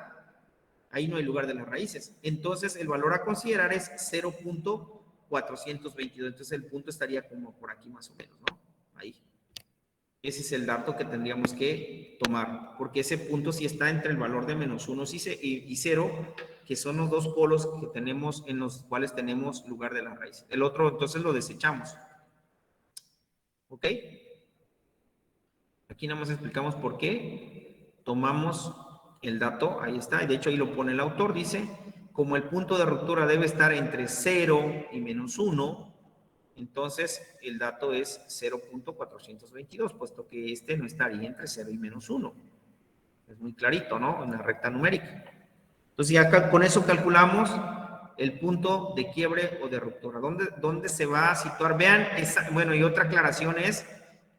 Ahí no hay lugar de las raíces. Entonces el valor a considerar es 0.422. Entonces el punto estaría como por aquí más o menos, ¿no? Ahí. Ese es el dato que tendríamos que tomar, porque ese punto sí está entre el valor de menos 1 y 0, que son los dos polos que tenemos, en los cuales tenemos lugar de la raíz. El otro, entonces, lo desechamos. ¿Ok? Aquí nada más explicamos por qué tomamos el dato, ahí está, y de hecho ahí lo pone el autor, dice, como el punto de ruptura debe estar entre 0 y menos 1, entonces el dato es 0.422, puesto que este no estaría entre 0 y menos 1. Es muy clarito, ¿no? En la recta numérica. Entonces ya con eso calculamos el punto de quiebre o de ruptura. ¿Dónde se va a situar? Vean, bueno, y otra aclaración es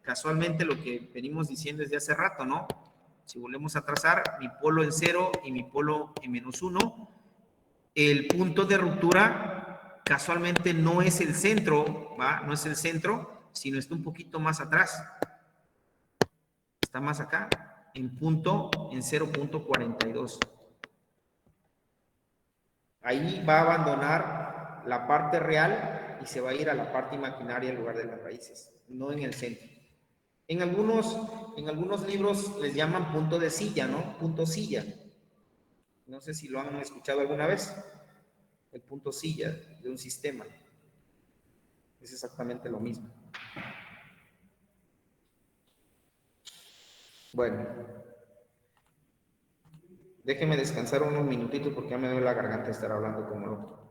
casualmente lo que venimos diciendo desde hace rato, ¿no? Si volvemos a trazar mi polo en 0 y mi polo en menos 1, el punto de ruptura casualmente no es el centro, ¿va? No es el centro, sino está un poquito más atrás. Está más acá, en 0.42. Ahí va a abandonar la parte real y se va a ir a la parte imaginaria en lugar de las raíces, no en el centro. En algunos libros les llaman punto de silla, ¿no? Punto silla. No sé si lo han escuchado alguna vez. El punto silla de un sistema. Es exactamente lo mismo. Bueno, déjenme descansar unos minutitos porque ya me duele la garganta estar hablando como loco.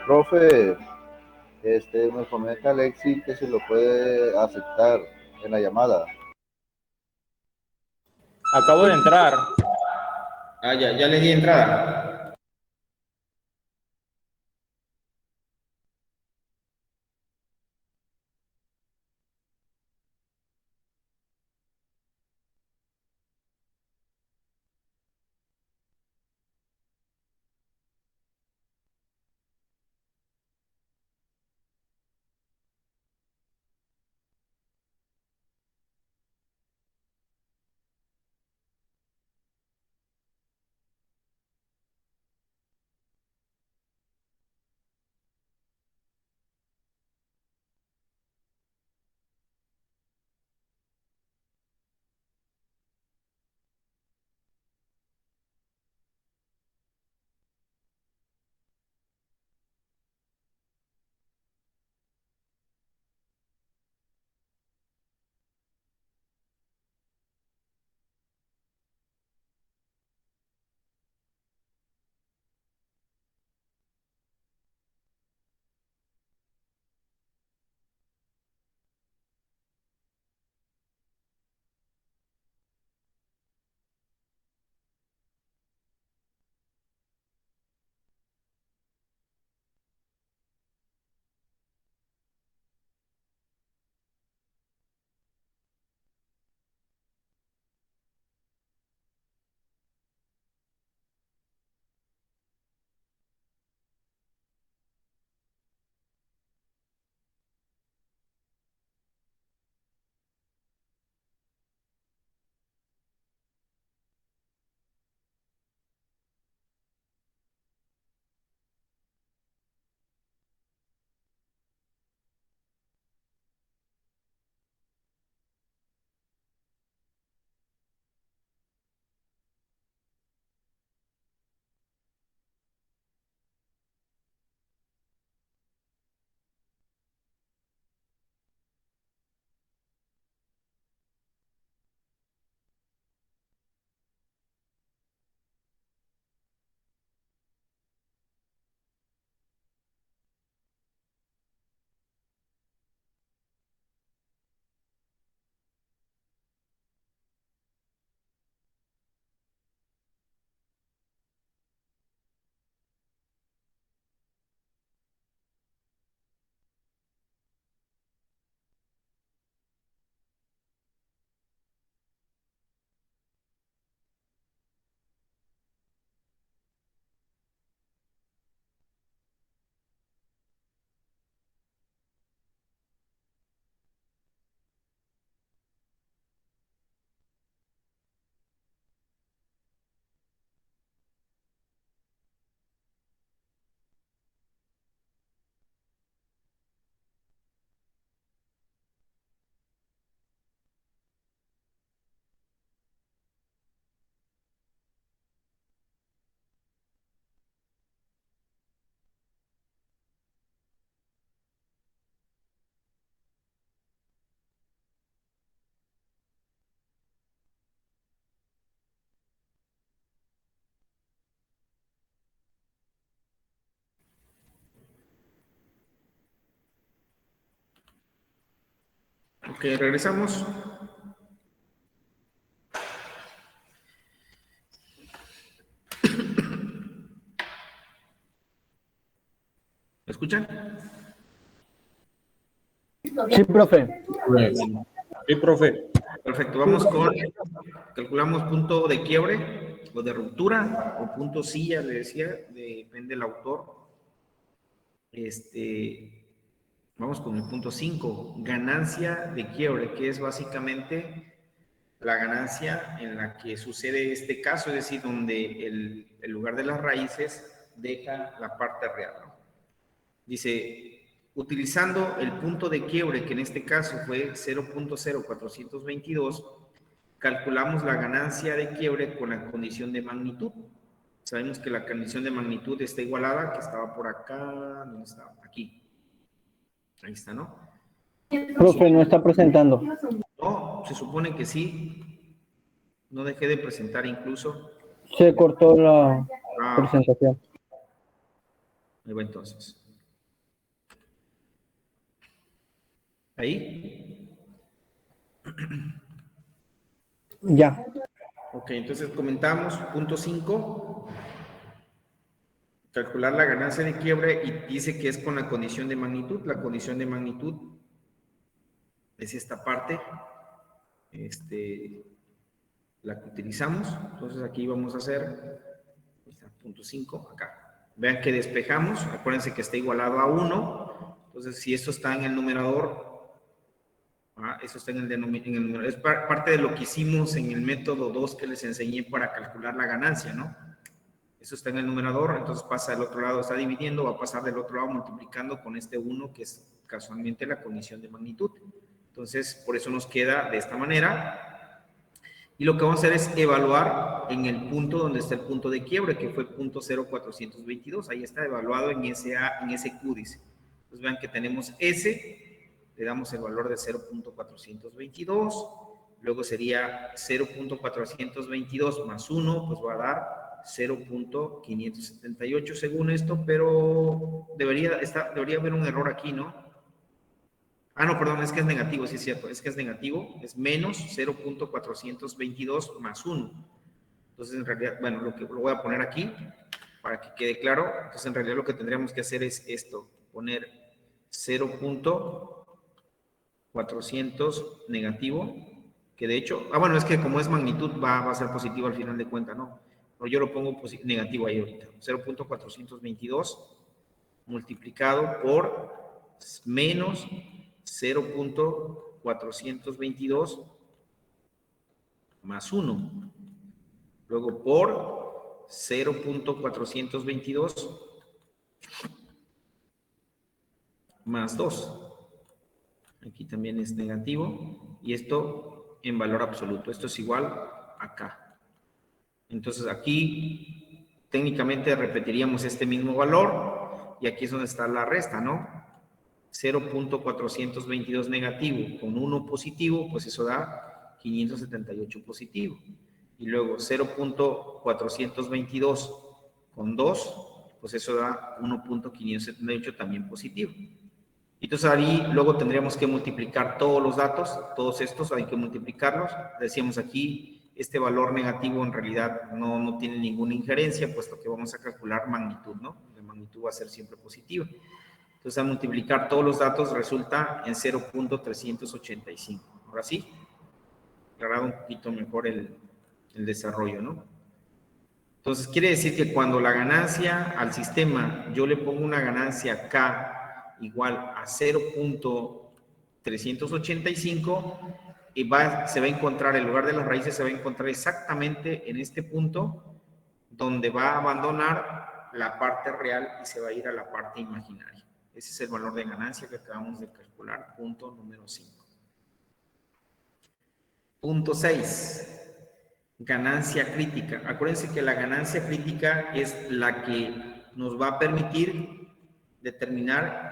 Profe, me comenta Alexi que se lo puede aceptar en la llamada. Acabo de entrar. Ah, ya le di entrada. Ok, regresamos. ¿Me escuchan? Sí, profe. Sí, profe. Perfecto, vamos con, calculamos punto de quiebre o de ruptura o punto silla, le decía, depende del autor. Vamos con el punto 5, ganancia de quiebre, que es básicamente la ganancia en la que sucede este caso, es decir, donde el lugar de las raíces deja la parte real, ¿no? Dice, utilizando el punto de quiebre, que en este caso fue 0.0422, calculamos la ganancia de quiebre con la condición de magnitud. Sabemos que la condición de magnitud está igualada, que estaba por acá, ¿dónde estaba? Aquí. Ahí está, ¿no? Profe, no está presentando. No, se supone que sí. No dejé de presentar incluso. Se cortó la Ah, presentación. Ahí va entonces. ¿Ahí? Ya. Ok, entonces comentamos, punto 5, calcular la ganancia de quiebre y dice que es con la condición de magnitud. La condición de magnitud es esta parte, la que utilizamos. Entonces aquí vamos a hacer, punto 5, acá. Vean que despejamos, acuérdense que está igualado a 1. Entonces si esto está en el numerador, eso está en el numerador. Es parte de lo que hicimos en el método 2 que les enseñé para calcular la ganancia, ¿no? Eso está en el numerador, entonces pasa del otro lado, está dividiendo, va a pasar del otro lado multiplicando con este 1, que es casualmente la condición de magnitud. Entonces, por eso nos queda de esta manera. Y lo que vamos a hacer es evaluar en el punto donde está el punto de quiebre, que fue el punto 0,422. Ahí está evaluado en ese Q, dice. Entonces, vean que tenemos S. Le damos el valor de 0.422, luego sería 0.422 más 1, pues va a dar 0.578 según esto, pero debería haber un error aquí, ¿no? No, perdón, es que es negativo, sí es cierto, es que es negativo, es menos 0.422 más 1. Entonces, en realidad, bueno, lo voy a poner aquí para que quede claro. Entonces, en realidad lo que tendríamos que hacer es esto, poner 0.400 negativo, que de hecho, bueno, es que como es magnitud va a ser positivo al final de cuentas, ¿no? Pero yo lo pongo negativo ahí ahorita, 0.422 multiplicado por menos 0.422 más 1, luego por 0.422 más 2. Aquí también es negativo. Y esto en valor absoluto. Esto es igual acá. Entonces aquí técnicamente repetiríamos este mismo valor. Y aquí es donde está la resta, ¿no? 0.422 negativo con 1 positivo, pues eso da 578 positivo. Y luego 0.422 con 2, pues eso da 1.578 también positivo. Entonces ahí luego tendríamos que multiplicar todos los datos, todos estos hay que multiplicarlos. Decíamos aquí, este valor negativo en realidad no tiene ninguna injerencia, puesto que vamos a calcular magnitud, ¿no? La magnitud va a ser siempre positiva. Entonces al multiplicar todos los datos resulta en 0.385. Ahora sí, aclarado un poquito mejor el desarrollo, ¿no? Entonces quiere decir que cuando la ganancia al sistema, yo le pongo una ganancia K igual a 0.385 y se va a encontrar, en lugar de las raíces, se va a encontrar exactamente en este punto donde va a abandonar la parte real y se va a ir a la parte imaginaria. Ese es el valor de ganancia que acabamos de calcular, punto número 5. Punto 6. Ganancia crítica. Acuérdense que la ganancia crítica es la que nos va a permitir determinar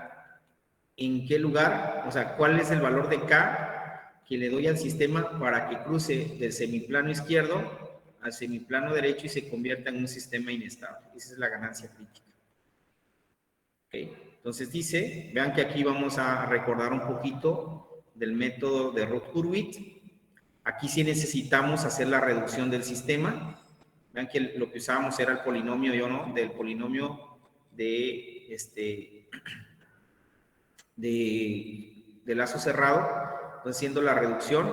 en qué lugar, o sea, cuál es el valor de K que le doy al sistema para que cruce del semiplano izquierdo al semiplano derecho y se convierta en un sistema inestable. Esa es la ganancia crítica. Okay. Entonces dice, vean que aquí vamos a recordar un poquito del método de Roth-Hurwitz. Aquí sí necesitamos hacer la reducción del sistema. Vean que lo que usábamos era el polinomio, del polinomio de lazo cerrado. Entonces, siendo la reducción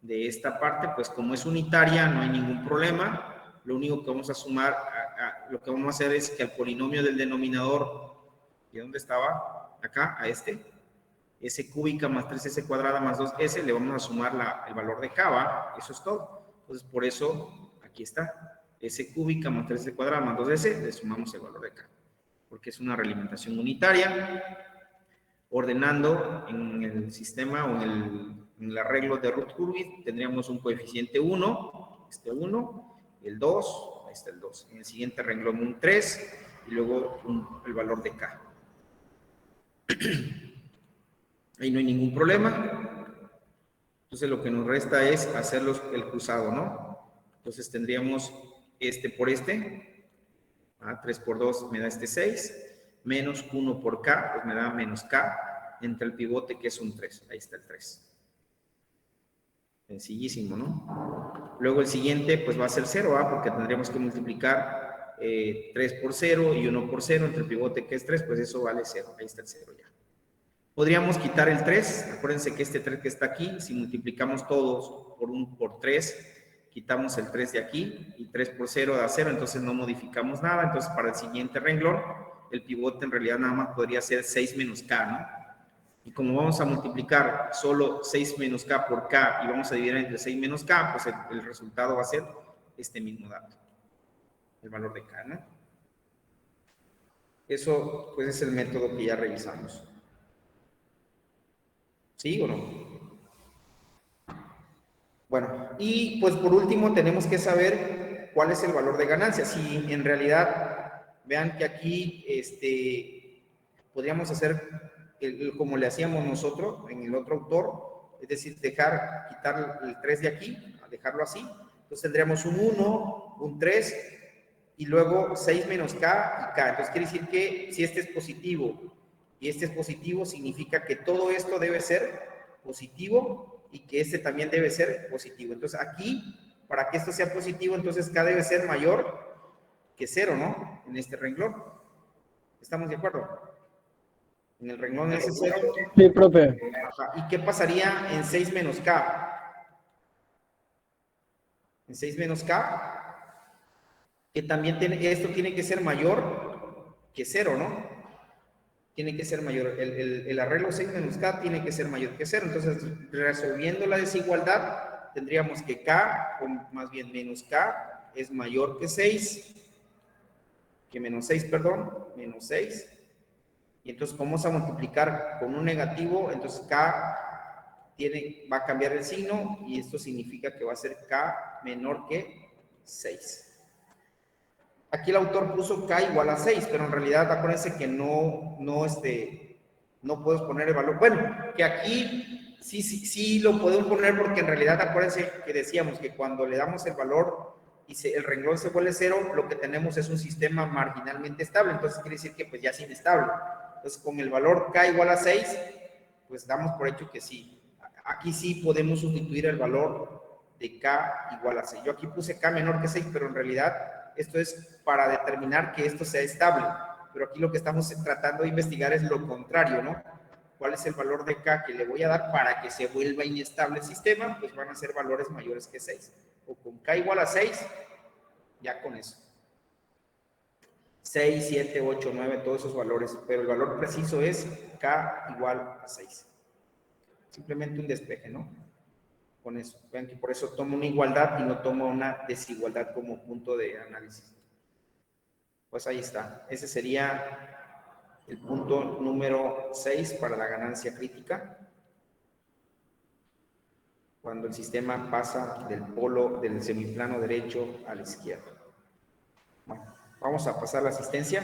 de esta parte, pues como es unitaria, no hay ningún problema. Lo único que vamos a sumar, lo que vamos a hacer es que al polinomio del denominador, ¿y dónde estaba? Acá, a s cúbica más 3s cuadrada más 2s, le vamos a sumar el valor de K, ¿va? Eso es todo. Entonces, por eso, aquí está. S cúbica más 3s cuadrada más 2s, le sumamos el valor de K. Porque es una realimentación unitaria. Ordenando en el sistema o en el arreglo de Roth-Hurwitz, tendríamos un coeficiente 1, este 1, el 2, ahí está el 2. En el siguiente renglón un 3 y luego el valor de K. Ahí no hay ningún problema. Entonces lo que nos resta es hacer el cruzado, ¿no? Entonces tendríamos este por este. 3 por 2 me da este 6. menos 1 por K, pues me da menos K entre el pivote que es un 3. Ahí está el 3. Sencillísimo, ¿no? Luego el siguiente pues va a ser 0, ¿ah? Porque tendríamos que multiplicar 3 por 0 y 1 por 0 entre el pivote que es 3, pues eso vale 0. Ahí está el 0 ya. Podríamos quitar el 3. Acuérdense que este 3 que está aquí, si multiplicamos todos por 3, quitamos el 3 de aquí y 3 por 0 da 0, entonces no modificamos nada. Entonces para el siguiente renglón, el pivote en realidad nada más podría ser 6 menos K, ¿no? Y como vamos a multiplicar solo 6 menos K por K y vamos a dividir entre 6 menos K, pues el resultado va a ser este mismo dato, el valor de K, ¿no? Eso pues es el método que ya revisamos. ¿Sí o no? Bueno, y pues por último tenemos que saber cuál es el valor de ganancia. Si en realidad, vean que aquí podríamos hacer como le hacíamos nosotros en el otro autor, es decir, quitar el 3 de aquí, dejarlo así. Entonces tendríamos un 1, un 3 y luego 6 menos K y K. Entonces quiere decir que si este es positivo y este es positivo, significa que todo esto debe ser positivo y que este también debe ser positivo. Entonces aquí, para que esto sea positivo, entonces K debe ser mayor que 0, ¿no? En este renglón. ¿Estamos de acuerdo? En el renglón ese 0. Sí, profe. ¿Y qué pasaría en 6 menos K? En 6 menos K, que también esto tiene que ser mayor que 0, ¿no? Tiene que ser mayor. El arreglo 6 menos K tiene que ser mayor que 0. Entonces, resolviendo la desigualdad, tendríamos que K, o más bien menos K, es mayor que 6, menos 6. Y entonces, como vamos a multiplicar con un negativo, entonces K va a cambiar el signo y esto significa que va a ser K menor que 6. Aquí el autor puso K igual a 6, pero en realidad acuérdense que no puedes poner el valor. Bueno, que aquí sí lo podemos poner porque en realidad acuérdense que decíamos que cuando le damos el valor y el renglón se vuelve 0, lo que tenemos es un sistema marginalmente estable. Entonces quiere decir que pues ya es inestable. Entonces con el valor K igual a 6, pues damos por hecho que sí. Aquí sí podemos sustituir el valor de K igual a 6. Yo aquí puse K menor que 6, pero en realidad esto es para determinar que esto sea estable. Pero aquí lo que estamos tratando de investigar es lo contrario, ¿no? ¿Cuál es el valor de K que le voy a dar para que se vuelva inestable el sistema? Pues van a ser valores mayores que 6. O con K igual a 6, ya con eso. 6, 7, 8, 9, todos esos valores, pero el valor preciso es K igual a 6. Simplemente un despeje, ¿no? Con eso. Vean que por eso tomo una igualdad y no tomo una desigualdad como punto de análisis. Pues ahí está. Ese sería el punto número 6 para la ganancia crítica. Cuando el sistema pasa del semiplano derecho a la izquierda. Bueno, vamos a pasar la asistencia.